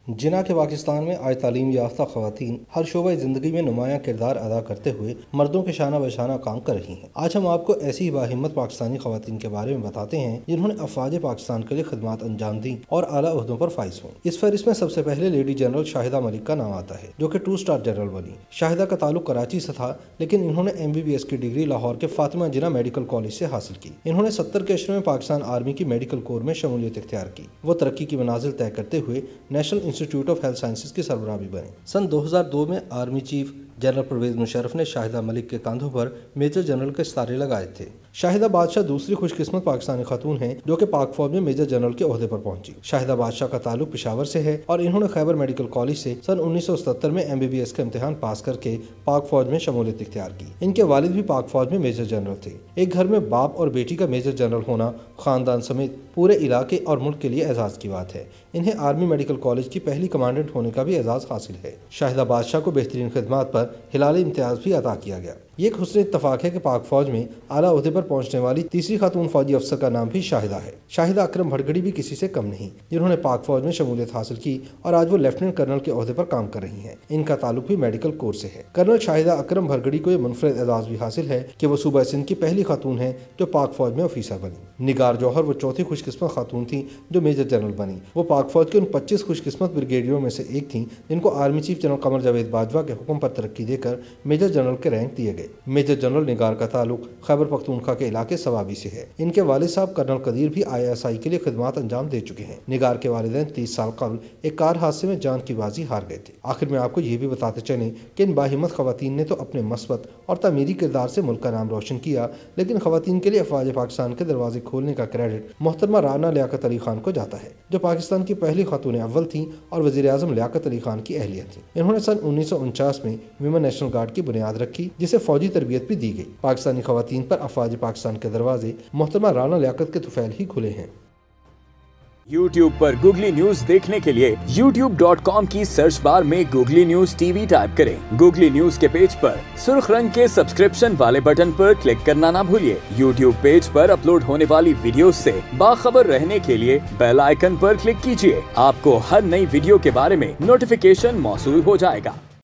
जिना के पाकिस्तान में आज तालीम याफ्ता ख़वातीन हर शोबा ज़िंदगी में नुमायाँ किरदार अदा करते हुए मर्दों के शाना बशाना काम कर रही हैं। आज हम आपको ऐसी ही बाहिम्मत पाकिस्तानी ख़वातीन के बारे में बताते हैं जिन्होंने अफवाज पाकिस्तान के लिए खिदमत अंजाम दी और आला ओहदों पर फाइज हुई। इस फहरिस्त में सबसे पहले लेडी जनरल शाहिदा मलिक का नाम आता है, जो कि 2 स्टार जनरल बनी। शाहिदा का ताल्लुक कराची से था, लेकिन इन्होंने MBBS की डिग्री लाहौर के फातिमा जिना मेडिकल कॉलेज से हासिल की। इन्होंने 70 के अशरे में पाकिस्तान आर्मी की मेडिकल कोर में शमूलियत इख्तियार की। वो तरक्की की मनाजिल तय करते हुए national institute of health sciences की सरबराह भी बने। सन 2002 में army chief general Parvez Musharraf ने शाहिदा मलिक के कंधों पर मेजर जनरल के सितारे लगाए थे। शाहिदा बादशाह दूसरी खुशकिस्मत पाकिस्तानी खातून हैं जो कि पाक फौज में मेजर जनरल के ओहदे पर पहुंची। शाहिदा बादशाह का ताल्लुक पेशावर से है और इन्होंने खैबर मेडिकल कॉलेज से सन 1977 में MBBS का इम्तिहान पास करके पाक फौज में शमूलियत इख्तियार की। इनके वालिद भी पाक फौज में मेजर जनरल थे। एक घर में बाप और बेटी का मेजर जनरल होना खानदान समेत पूरे इलाके और मुल्क के लिए एजाज की बात है। इन्हें आर्मी मेडिकल कॉलेज की पहली कमांडेंट होने का भी एजाज हासिल है। शाहिदा बादशाह को बेहतरीन खिदमत पर हिलाल इम्तियाज भी अता किया गया। ये एक हुस्न इत्तफाक है कि पाक फौज में आला ओहदे पर पहुंचने वाली तीसरी खातून फौजी अफसर का नाम भी शाहिदा है। शाहिदा अकरम भड़गड़ी भी किसी से कम नहीं, जिन्होंने पाक फौज में शमूलियत हासिल की और आज वो लेफ्टिनेंट कर्नल के ओहदे पर काम कर रही हैं। इनका ताल्लुक भी मेडिकल कोर से है। कर्नल शाहिदा अकरम भड़गड़ी को यह मुनफरिद एजाज भी हासिल है कि वो सूबा सिंध की पहली खातून है जो पाक फौज में ऑफिसर बनी। निगार जौहर वो चौथी खुशकिस्मत खातून थी जो मेजर जनरल बनी। वो पाक फौज के उन 25 खुशकिस्मत ब्रिगेडियरों में से एक थी जिनको army chief general Qamar Javed Bajwa के हुक्म पर तरक्की देकर मेजर जनरल के रैंक दिए गए। मेजर जनरल निगार का ताल्लुक खैबर पख्तूनख्वा के इलाके सवाबी से है। इनके वालिद साहब कर्नल कदीर भी ISI के लिए खिदमत अंजाम दे चुके हैं। निगार के वालिदैन 30 साल कबल एक कार हादसे में जान की बाजी हार गए थे। आखिर में आपको ये भी बताते चलें कि इन बाहिम्मत खवातीन ने तो अपने मस्बत और तामीरी किरदार से मुल्क का नाम रोशन किया, लेकिन खवातीन के लिए अफवाज पाकिस्तान के दरवाजे खोलने का क्रेडिट मोहतरमा राना लियाकत अली खान को जाता है, जो पाकिस्तान की पहली खातून अव्वल थी और वज़ीर आज़म लियाकत अली खान की अहलिया थी। इन्होंने सन 1949 में विमेन नेशनल गार्ड की बुनियाद रखी, जिसे फौजी तरबियत भी दी गई। पाकिस्तानी खवातीन पर अफवाज पाकिस्तान के दरवाजे मोहतरमा राना लियाकत के तुफैल ही खुले हैं। YouTube पर गूगली न्यूज देखने के लिए youtube.com की सर्च बार में गूगली न्यूज TV टाइप करें। गूगली न्यूज के पेज पर सुर्ख रंग के सब्सक्रिप्शन वाले बटन पर क्लिक करना ना भूलिए। YouTube पेज पर अपलोड होने वाली वीडियोस से बाखबर रहने के लिए बेल आइकन पर क्लिक कीजिए। आपको हर नई वीडियो के बारे में नोटिफिकेशन मौसूल हो जाएगा।